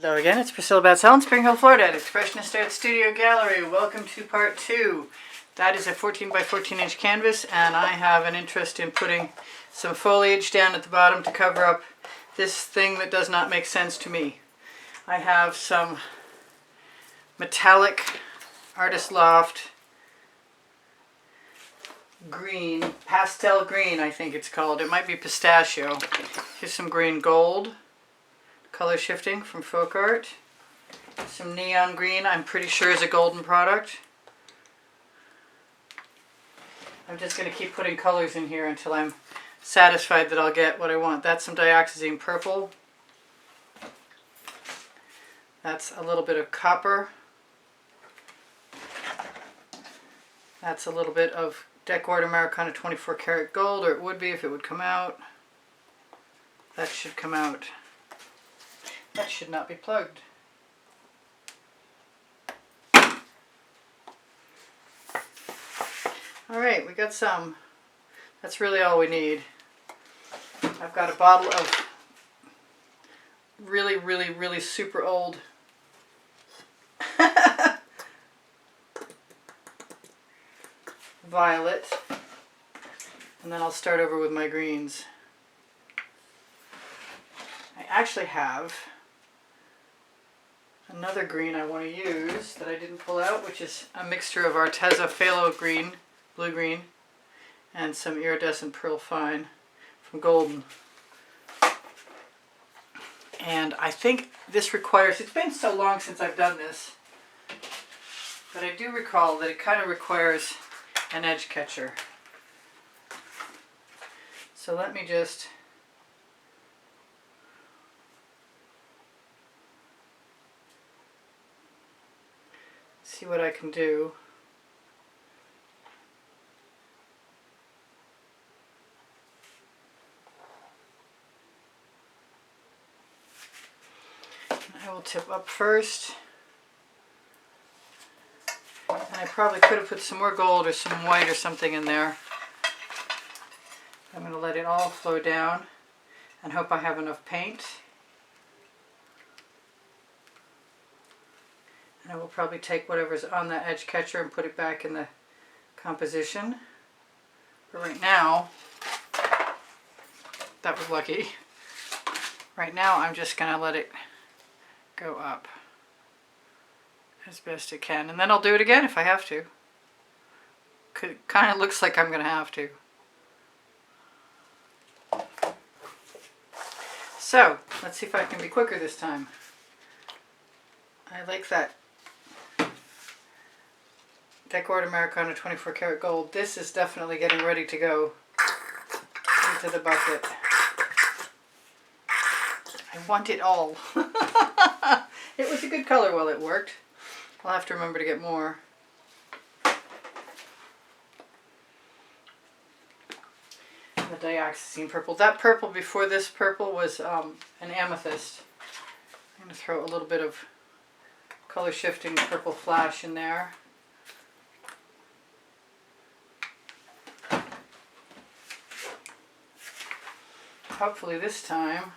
Hello again, it's Priscilla Batzell in Spring Hill, Florida at Expressionist Art Studio Gallery. Welcome to part 2. That is a 14 by 14 inch canvas, and I have an interest in putting some foliage down at the bottom to cover up this thing that does not make sense to me. I have some metallic Artist Loft green, pastel green I think it's called. It might be pistachio. Here's some green gold. Color shifting from Folk Art. Some neon green, I'm pretty sure is a golden product. I'm just going to keep putting colors in here until I'm satisfied that I'll get what I want. That's some dioxazine purple. That's a little bit of copper. That's a little bit of Decor Americana 24 karat gold, or it would be if it would come out. That should come out. That should not be plugged. Alright, we got some. That's really all we need. I've got a bottle of really super old violet. And then I'll start over with my greens. I actually have another green I want to use that I didn't pull out, which is a mixture of Arteza phthalo green, blue green, and some iridescent pearl fine from Golden. And I think this requires, it's been so long since I've done this, but I do recall that it kind of requires an edge catcher. So let me just see what I can do. I will tip up first. And I probably could have put some more gold or some white or something in there. I'm going to let it all flow down and hope I have enough paint. And I will probably take whatever's on that edge catcher and put it back in the composition. But right now, that was lucky. Right now I'm just going to let it go up as best it can. And then I'll do it again if I have to. It kind of looks like I'm going to have to. So, let's see if I can be quicker this time. I like that Decor Americana 24 karat gold. This is definitely getting ready to go into the bucket. I want it all. It was a good color while it worked. I'll have to remember to get more. And the dioxazine purple. That purple before this purple was an amethyst. I'm going to throw a little bit of color shifting purple flash in there. Hopefully this time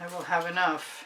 I will have enough.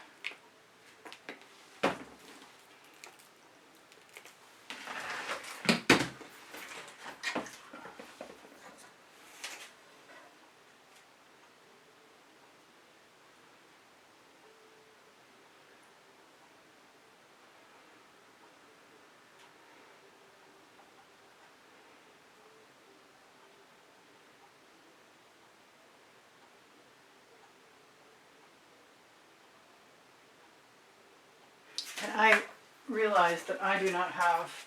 And I realized that I do not have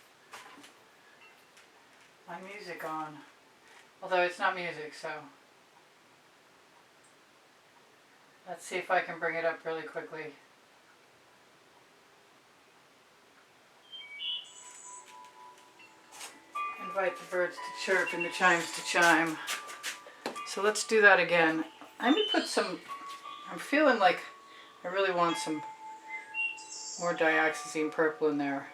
my music on, although it's not music, so let's see if I can bring it up really quickly. Invite the birds to chirp and the chimes to chime. So let's do that again. I'm going to put some, I'm feeling like I really want some more dioxazine purple in there.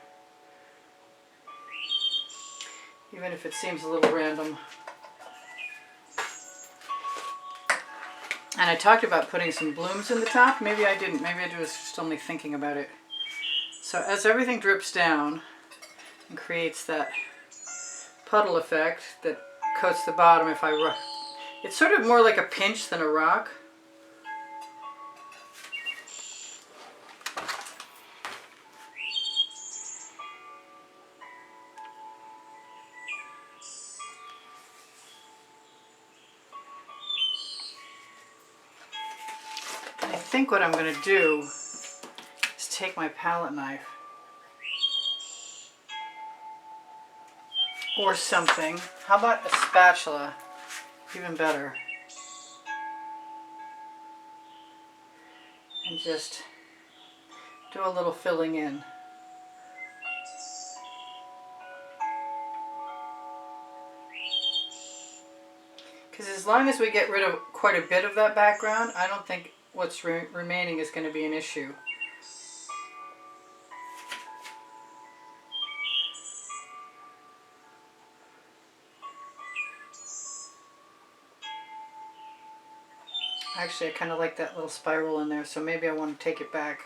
Even if it seems a little random. And I talked about putting some blooms in the top. Maybe I didn't. Maybe I was just only thinking about it. So as everything drips down and creates that puddle effect that coats the bottom, if I it's sort of more like a pinch than a rock. I think what I'm going to do is take my palette knife or something. How about a spatula? Even better. And just do a little filling in. Because as long as we get rid of quite a bit of that background, I don't think what's remaining is going to be an issue. Actually, I kind of like that little spiral in there, so maybe I want to take it back.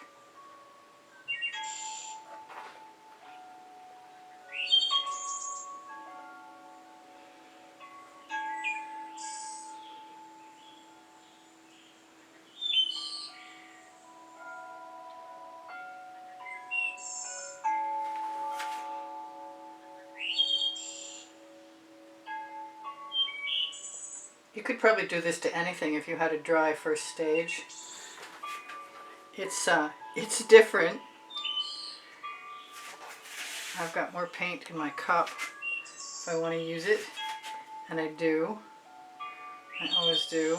You could probably do this to anything if you had a dry first stage. It's different. I've got more paint in my cup if I want to use it, and I do. I always do.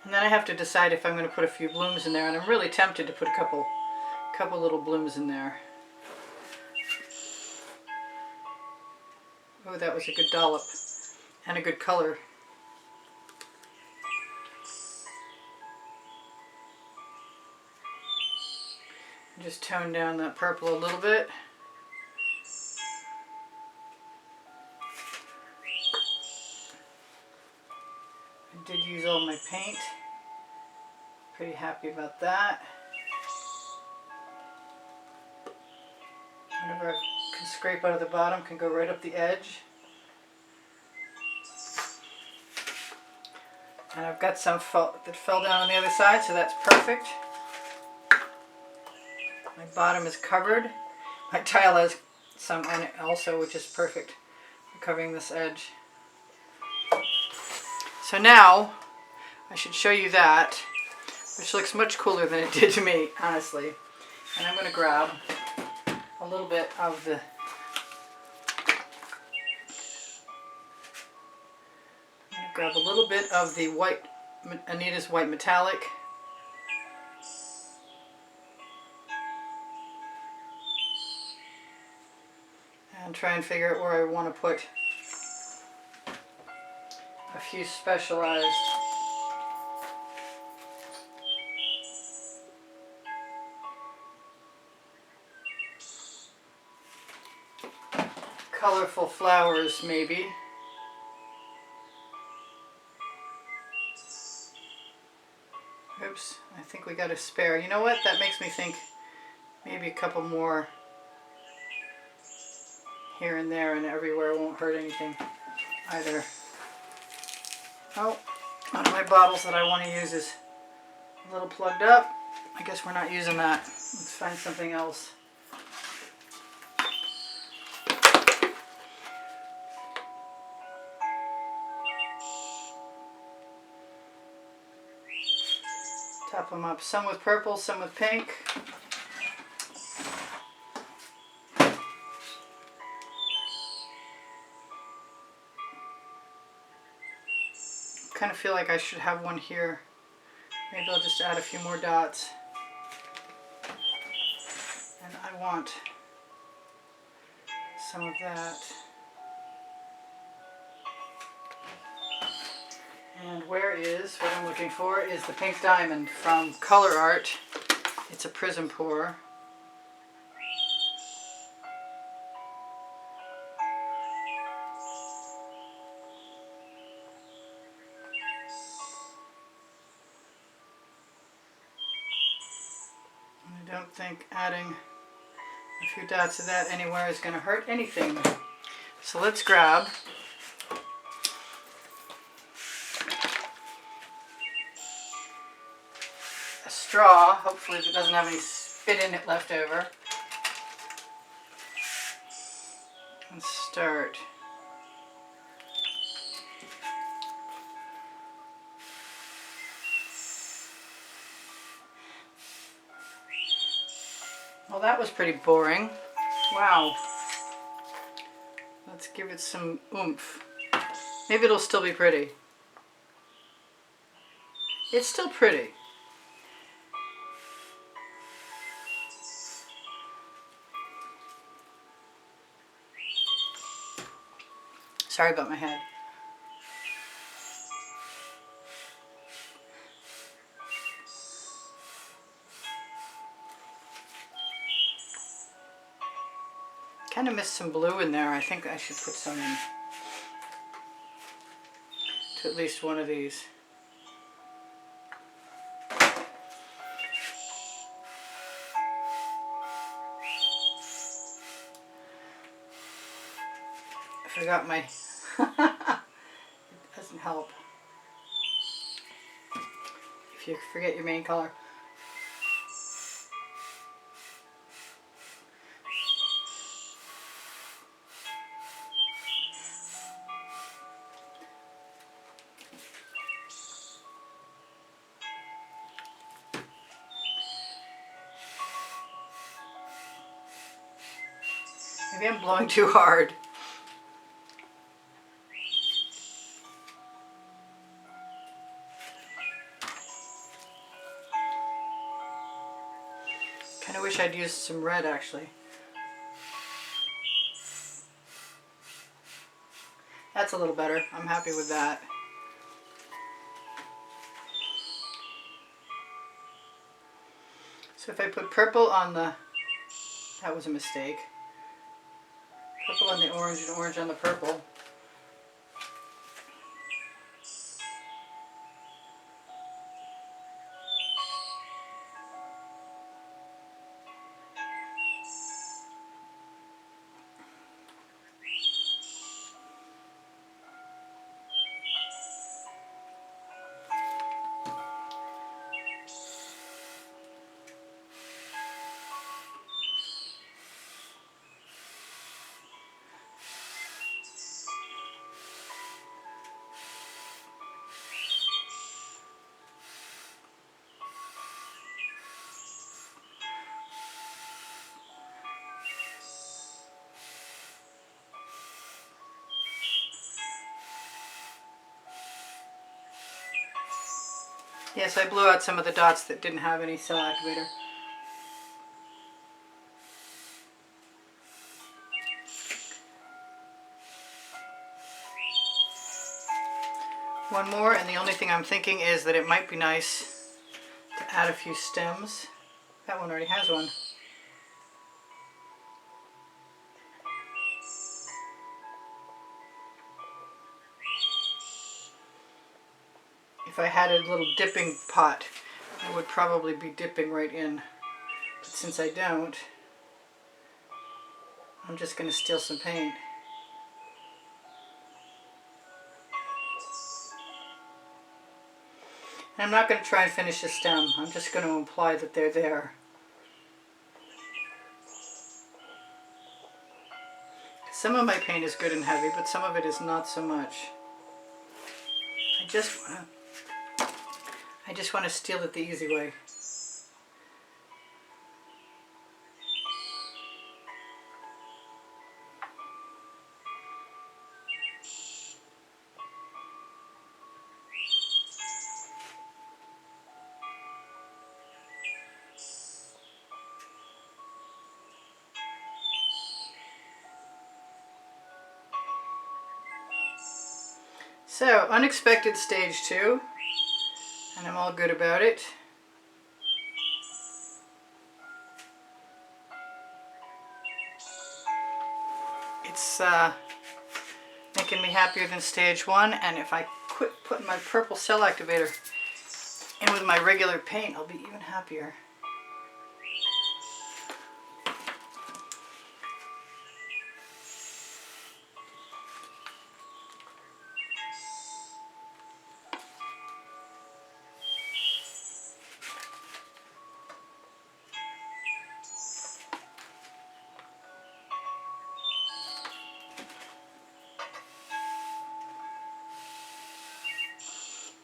And then I have to decide if I'm going to put a few blooms in there, and I'm really tempted to put a couple little blooms in there. Oh, that was a good dollop and a good color. Just tone down that purple a little bit. I did use all my paint. Pretty happy about that. Whatever I can scrape out of the bottom can go right up the edge. And I've got some that fell down on the other side, so that's perfect. My bottom is covered. My tile has some on it also, which is perfect for covering this edge. So now I should show you that, which looks much cooler than it did to me, honestly. And I'm going to grab a little bit of the white, Anita's white metallic. And try and figure out where I want to put a few specialized colorful flowers, maybe. Oops, I think we got a spare. You know what? That makes me think maybe a couple more here and there and everywhere won't hurt anything either. Oh, one of my bottles that I want to use is a little plugged up. I guess we're not using that. Let's find something else. Top them up, some with purple, some with pink. Kind of feel like I should have one here. Maybe I'll just add a few more dots. And I want some of that. And where is, what I'm looking for is the pink diamond from Color Art. It's a prism pour. I don't think adding a few dots of that anywhere is going to hurt anything. So let's grab a straw, hopefully it doesn't have any spit in it left over, and start. Well, that was pretty boring. Wow. Let's give it some oomph. Maybe it'll still be pretty. It's still pretty. Sorry about my head. Kind of missed some blue in there. I think I should put some in to at least one of these. I forgot my... It doesn't help if you forget your main color. Maybe I'm blowing too hard. Kind of wish I'd used some red actually. That's a little better. I'm happy with that. So if I put purple on the... That was a mistake. Purple on the orange and orange on the purple. Yes, I blew out some of the dots that didn't have any cell activator. One more, and the only thing I'm thinking is that it might be nice to add a few stems. That one already has one. If I had a little dipping pot, I would probably be dipping right in. But since I don't, I'm just going to steal some paint. And I'm not going to try and finish the stem. I'm just going to imply that they're there. Some of my paint is good and heavy, but some of it is not so much. I just want to steal it the easy way. So, unexpected stage 2, and I'm all good about it. It's making me happier than stage 1, and if I quit putting my purple cell activator in with my regular paint, I'll be even happier.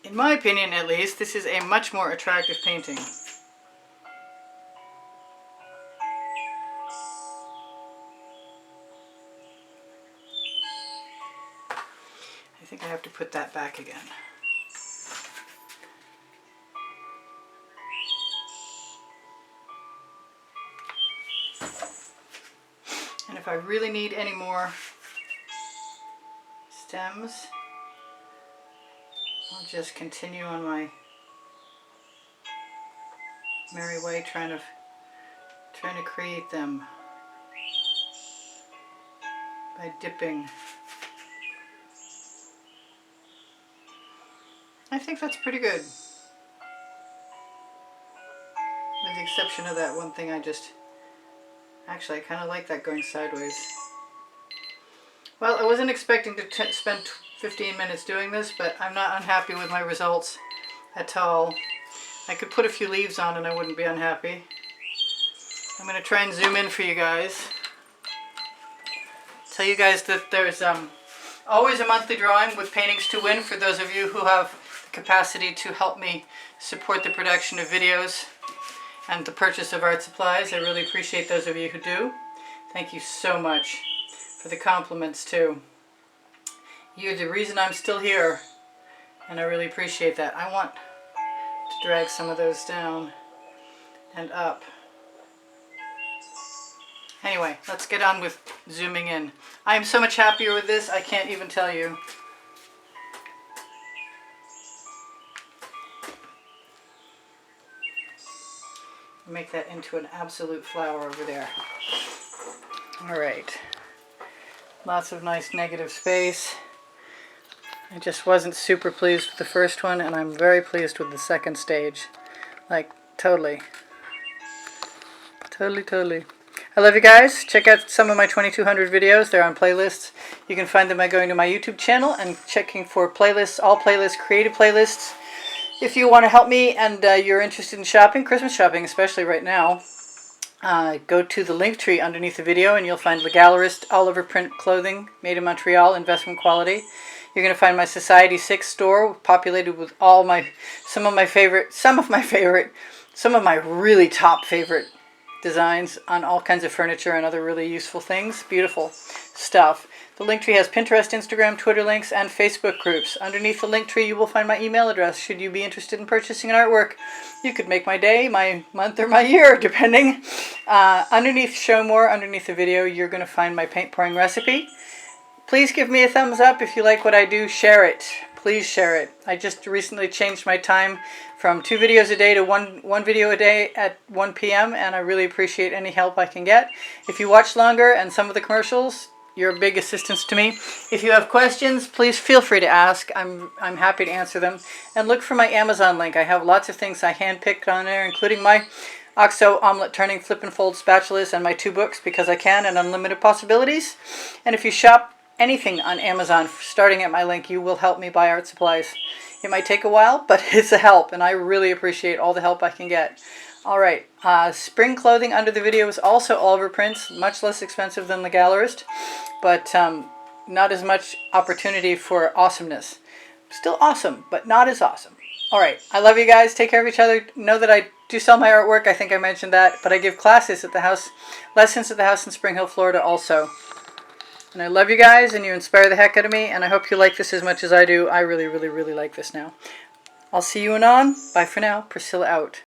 In my opinion, at least, this is a much more attractive painting. I think I have to put that back again. And if I really need any more stems, I'll just continue on my merry way trying to create them by dipping. I think that's pretty good. With the exception of that one thing actually I kind of like that going sideways. Well, I wasn't expecting to spend 15 minutes doing this, but I'm not unhappy with my results at all. I could put a few leaves on and I wouldn't be unhappy. I'm going to try and zoom in for you guys. Tell you guys that there's always a monthly drawing with paintings to win for those of you who have the capacity to help me support the production of videos and the purchase of art supplies. I really appreciate those of you who do. Thank you so much for the compliments too. You're the reason I'm still here, and I really appreciate that. I want to drag some of those down and up. Anyway, let's get on with zooming in. I am so much happier with this, I can't even tell you. Make that into an absolute flower over there. All right. Lots of nice negative space. I just wasn't super pleased with the first one, and I'm very pleased with the second stage. Like, totally. Totally. I love you guys. Check out some of my 2200 videos. They're on playlists. You can find them by going to my YouTube channel and checking for playlists, all playlists, creative playlists. If you want to help me and you're interested in shopping, Christmas shopping especially right now, go to the link tree underneath the video and you'll find the Gallerist all-over print clothing made in Montreal, investment quality. You're going to find my Society 6 store populated with some of my really top favorite designs on all kinds of furniture and other really useful things. Beautiful stuff. The link tree has Pinterest, Instagram, Twitter links, and Facebook groups. Underneath the link tree you will find my email address. Should you be interested in purchasing an artwork, you could make my day, my month, or my year, depending. Underneath Show More, underneath the video, you're going to find my paint pouring recipe. Please give me a thumbs up if you like what I do. Share it. Please share it. I just recently changed my time from 2 videos a day to one video a day at 1 p.m. and I really appreciate any help I can get. If you watch longer and some of the commercials, you're a big assistance to me. If you have questions, please feel free to ask. I'm happy to answer them. And look for my Amazon link. I have lots of things I handpicked on there, including my OXO omelet turning flip and fold spatulas and my 2 books, Because I Can and Unlimited Possibilities. And if you shop anything on Amazon starting at my link, you will help me buy art supplies. It might take a while, but it's a help, and I really appreciate all the help I can get. All right, spring clothing under the video is also all over prints, much less expensive than the Gallerist, but not as much opportunity for awesomeness. Still awesome, but not as awesome. All right, I love you guys. Take care of each other. Know that I do sell my artwork. I think I mentioned that, but I give classes at the house, lessons at the house in Spring Hill, Florida also. And I love you guys, and you inspire the heck out of me, and I hope you like this as much as I do. I really, really, really like this now. I'll see you anon. Bye for now. Priscilla out.